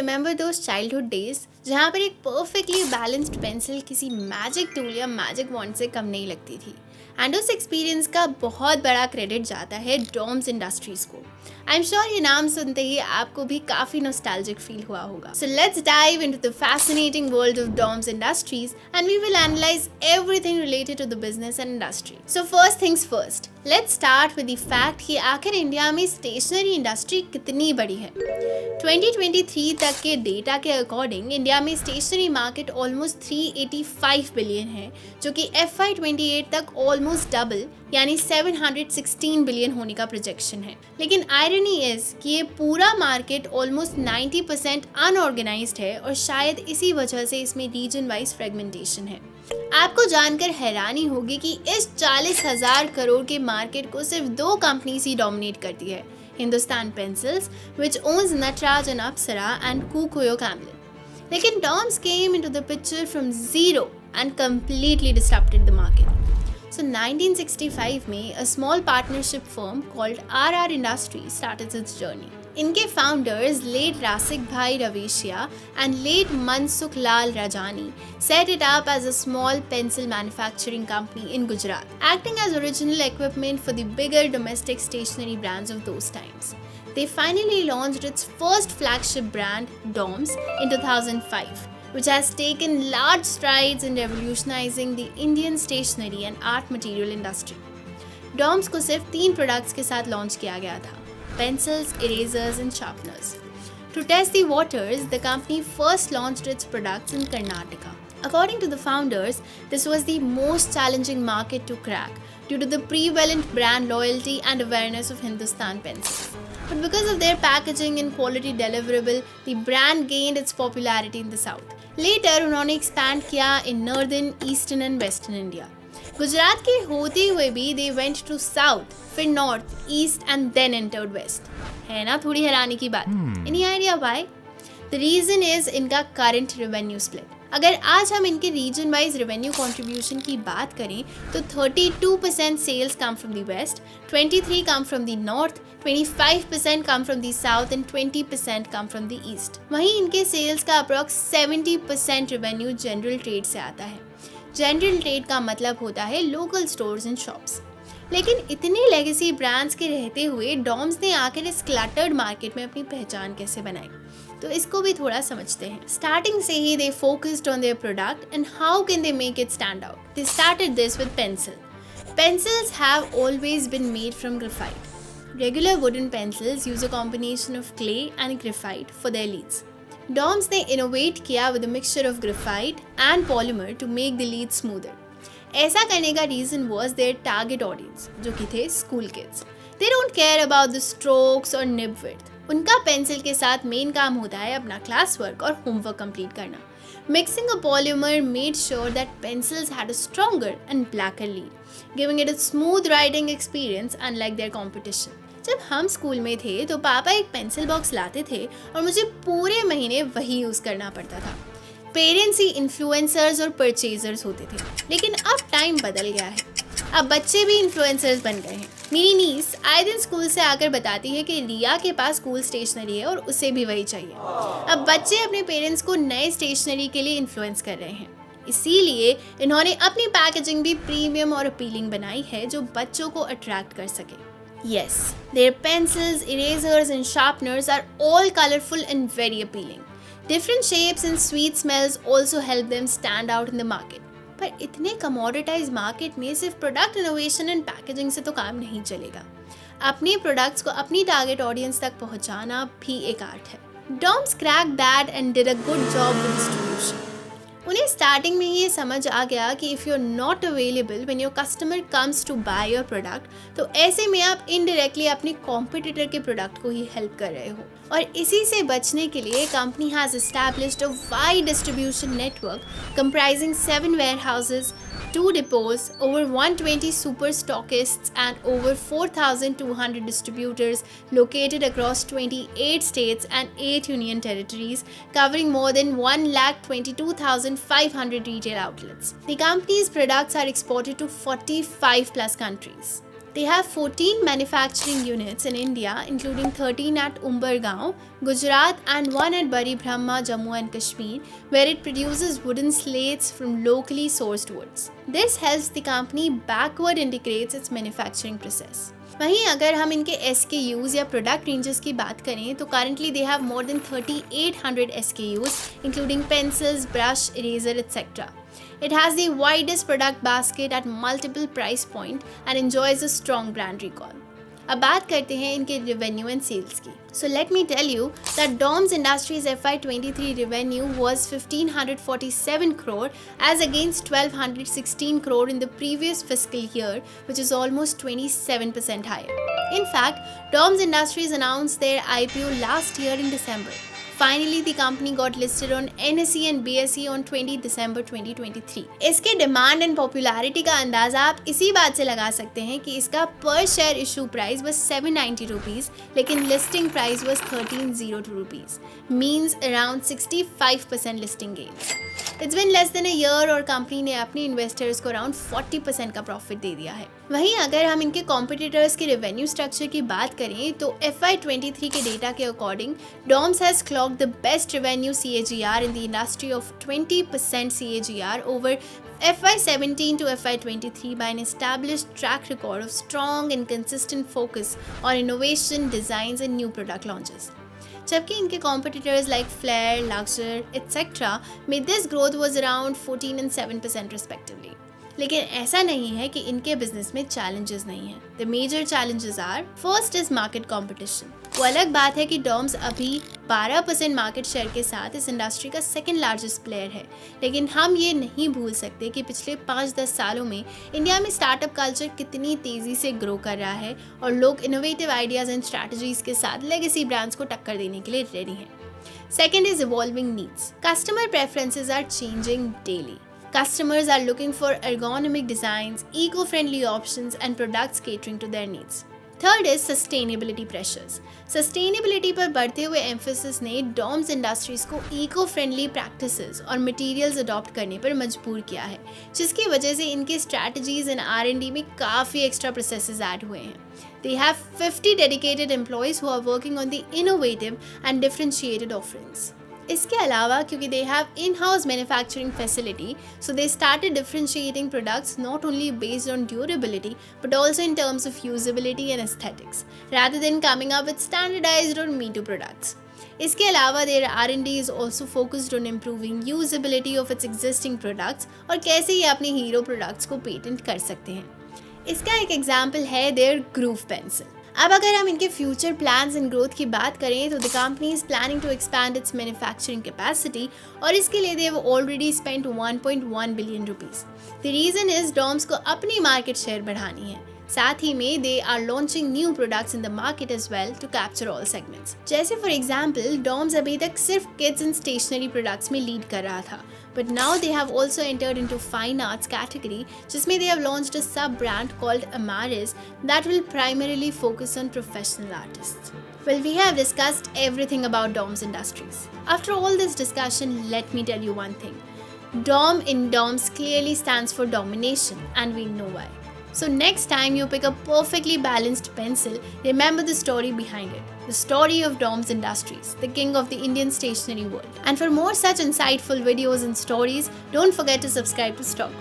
Remember those childhood days जहाँ पर एक परफेक्टली बैलेंस्ड पेंसिल किसी मैजिक टूल या मैजिक वॉन्ड से कम नहीं लगती थी। एंड उस एक्सपीरियंस का बहुत बड़ा क्रेडिट जाता है डॉम्स इंडस्ट्रीज को। आई एम श्योर ये नाम सुनते ही आपको भी काफी नॉस्टैल्जिक फील हुआ होगा। So let's dive into the fascinating world of Doms industries and we will analyze everything related to the business and industry. So first things first, let's start with the fact कि आखिर India में stationery industry कितनी बड़ी है। 2023 तक के data के according India में स्टेशनरी मार्केट ऑलमोस्ट 385 बिलियन है, जो कि FY28 तक ऑलमोस्ट डबल यानी 716 बिलियन होने का प्रोजेक्शन है। लेकिन आयरनी इज कि ये पूरा मार्केट ऑलमोस्ट 90% अनऑर्गेनाइज्ड है और शायद इसी वजह से इसमें रीजन वाइज फ्रेगमेंटेशन है। आपको जानकर हैरानी होगी कि इस 40,000 करोड़ के मार्केट को सिर्फ 2 कंपनीज ही डोमिनेट करती है, Hindustan pencils which owns Natarajan and Apsara and Kukoyo Camlin. लेकिन Doms came into the picture from zero and completely disrupted the market. So 1965 में a small partnership firm called RR Industries started its journey. इनके founders late Rasik Bhai Raveshia and late Mansukh Lal Rajani set it up as a small pencil manufacturing company in Gujarat, acting as original equipment for the bigger domestic stationery brands of those times. They finally launched its first flagship brand, Doms, in 2005, which has taken large strides in revolutionizing the Indian stationery and art material industry. Doms को सिर्फ 3 products के साथ launch किया गया था: pencils, erasers and sharpeners. To test the waters, the company first launched its products in Karnataka. According to the founders, this was the most challenging market to crack due to the prevalent brand loyalty and awareness of Hindustan pencils. But because of their packaging and quality deliverable, the brand gained its popularity in the south. Later, उन्होंने expand किया in northern, eastern and western India. Gujarat के होते हुए भी they went to south, फिर north, east and then entered west. है ना थोड़ी हैरानी की बात? Any idea why? The reason is इनका current revenue split. अगर आज हम इनके रीजन वाइज रेवेन्यू कंट्रीब्यूशन की बात करें तो 32% sales come from the west, 23 come from the north, 25% come from the south and 20% come from the east. वहीं इनके सेल्स का अप्रॉक्स 70% रेवेन्यू जनरल ट्रेड से आता है। जनरल ट्रेड का मतलब होता है लोकल स्टोर्स एंड शॉप्स। लेकिन इतने लेगेसी ब्रांड्स के रहते हुए डॉम्स ने आखिर इस क्लटर्ड मार्केट में अपनी पहचान कैसे बनाई, तो इसको भी थोड़ा समझते हैं। स्टार्टिंग से ही they focused on their product and how can they make it stand out. They started this with pencil. Pencils have always been made from graphite. Regular wooden pencils use a combination of clay and graphite for their leads. Doms ने innovate किया with a mixture of graphite and polymer to make the leads smoother. ऐसा करने का reason was their target audience, जो कि थे school kids. They don't care about the strokes or nib width. उनका pencil के साथ मेन काम होता है अपना क्लास वर्क और होमवर्क कंप्लीट करना. Mixing a polymer made sure that pencils had a stronger and blacker lead, giving it a smooth writing experience unlike their competition. जब हम स्कूल में थे तो पापा एक पेंसिल बॉक्स लाते थे और मुझे पूरे महीने वही यूज़ करना पड़ता था. पेरेंट्स ही इन्फ्लुएंसर्स और परचेजर्स होते थे. लेकिन अब टाइम बदल गया है, अब बच्चे भी इन्फ्लुएंसर्स बन गए हैं. मेरी नीस आए दिन स्कूल से आकर बताती है कि रिया के पास स्कूल स्टेशनरी है और उसे भी वही चाहिए. अब बच्चे अपने पेरेंट्स को नए स्टेशनरी के लिए इन्फ्लुएंस कर रहे हैं. इसीलिए इन्होंने अपनी पैकेजिंग भी प्रीमियम और अपीलिंग बनाई है जो बच्चों को अट्रैक्ट कर सके. Yes, their pencils, erasers and sharpeners are all colorful and very appealing. Different shapes and sweet smells also help them stand out in the market. पर इतने commoditized मार्केट में सिर्फ प्रोडक्ट इनोवेशन एंड पैकेजिंग से तो काम नहीं चलेगा. अपने प्रोडक्ट्स को अपनी टारगेट ऑडियंस तक पहुंचाना भी एक आर्ट है. Doms cracked that and did a good job with distribution. उन्हें स्टार्टिंग में ये समझ आ गया कि if you are not available when your customer comes to buy your product, तो ऐसे में आप इनडायरेक्टली अपने कॉम्पिटिटर के प्रोडक्ट को ही हेल्प कर रहे हो. और इसी से बचने के लिए company has established a wide distribution network comprising 7 warehouses, 2 depots, over 120 super stockists and over 4,200 distributors located across 28 states and 8 union territories, covering more than 122,500 retail outlets. The company's products are exported to 45 plus countries. They have 14 manufacturing units in India, including 13 at Umbergaon, Gujarat, and one at Bari Brahma, Jammu and Kashmir, where it produces wooden slates from locally sourced woods. This helps the company backward integrates its manufacturing process. वहीं अगर हम इनके SKUs या product ranges की बात करें तो currently they have more than 3800 SKUs, including pencils, brush, eraser, etc. It has the widest product basket at multiple price point and enjoys a strong brand recall. अब बात करते हैं इनके revenue and sales की. So let me tell you that DOMS Industries FY23 revenue was 1547 crore as against 1216 crore in the previous fiscal year, which is almost 27% higher. In fact, DOMS Industries announced their IPO last year in December. Finally, the company got listed on NSE and BSE on 20 December 2023. इसके demand and popularity का अंदाजा आप इसी बात से लगा सकते हैं कि इसका पर शेयर इशू प्राइस बस 790 रुपीज़, लेकिन लिस्टिंग प्राइस बस 1302 rupees, means around 65% listing gain. It's been less than a year और कंपनी ने अपने इन्वेस्टर्स को अराउंड 40% का प्रॉफिट दे दिया है. वहीं अगर हम इनके कॉम्पिटिटर्स के रेवेन्यू स्ट्रक्चर की बात करें तो FY23 के डेटा के according Doms has clocked the best revenue CAGR in the industry of 20% CAGR over FY17 to FY23 by an established track record of strong and consistent focus on innovation, designs and new product launches. जबकि इनके competitors like Flair, Luxor, etc. में this growth was around 14 and 7% respectively. लेकिन ऐसा नहीं है कि इनके business में चैलेंजेस नहीं हैं. The major challenges are first is market competition. वो अलग बात है कि डॉम्स अभी 12% मार्केट शेयर के साथ इस इंडस्ट्री का सेकंड लार्जेस्ट प्लेयर है, लेकिन हम ये नहीं भूल सकते कि पिछले 5-10 सालों में इंडिया में स्टार्टअप कल्चर कितनी तेज़ी से ग्रो कर रहा है और लोग इनोवेटिव आइडियाज़ एंड स्ट्रैटेजीज़ के साथ लेगेसी ब्रांड्स को टक्कर देने के लिए रेडी हैं. Second is evolving needs. Customer preferences are changing daily. Customers are looking for ergonomic designs, eco-friendly options, and products catering to their needs. Third is sustainability pressures. Sustainability पर बढ़ते हुए emphasis ने DOMS Industries को eco-friendly practices और materials adopt करने पर मजबूर किया है, जिसकी वजह से इनके strategies and R&D में काफ़ी extra processes add हुए हैं. They have 50 dedicated employees who are working on the innovative and differentiated offerings. इसके अलावा क्योंकि they have in-house manufacturing facility, so they started differentiating products not only based on durability but also in terms of usability and aesthetics, rather than coming up with standardized or me-too products. इसके अलावा their R&D is also focused on improving usability of its existing products और कैसे ये अपने hero products को patent कर सकते हैं. इसका एक एग्जाम्पल है their Groove Pencil. अब अगर हम इनके फ्यूचर प्लान्स एंड ग्रोथ की बात करें तो the company is planning to expand its manufacturing capacity और इसके लिए they have already spent 1.1 billion rupees. The reason is Doms को अपनी मार्केट शेयर बढ़ानी है. साथ ही में they are launching new products in the market as well to capture all segments. जैसे फॉर एग्जाम्पल डॉम्स अभी तक सिर्फ किड्स एंड स्टेशनरी प्रोडक्ट्स में लीड कर रहा था, but now they have also entered into fine arts category, जिसमें they have launched a sub brand called Amaris that will primarily focus on professional artists. Well, we have discussed everything about DOMS Industries. After all this discussion, let me tell you one thing. DOM in DOMS clearly stands for domination, and we know why. So next time you pick a perfectly balanced pencil, remember the story behind it. The story of DOMS Industries, the king of the Indian stationery world. And for more such insightful videos and stories, don't forget to subscribe to Stock.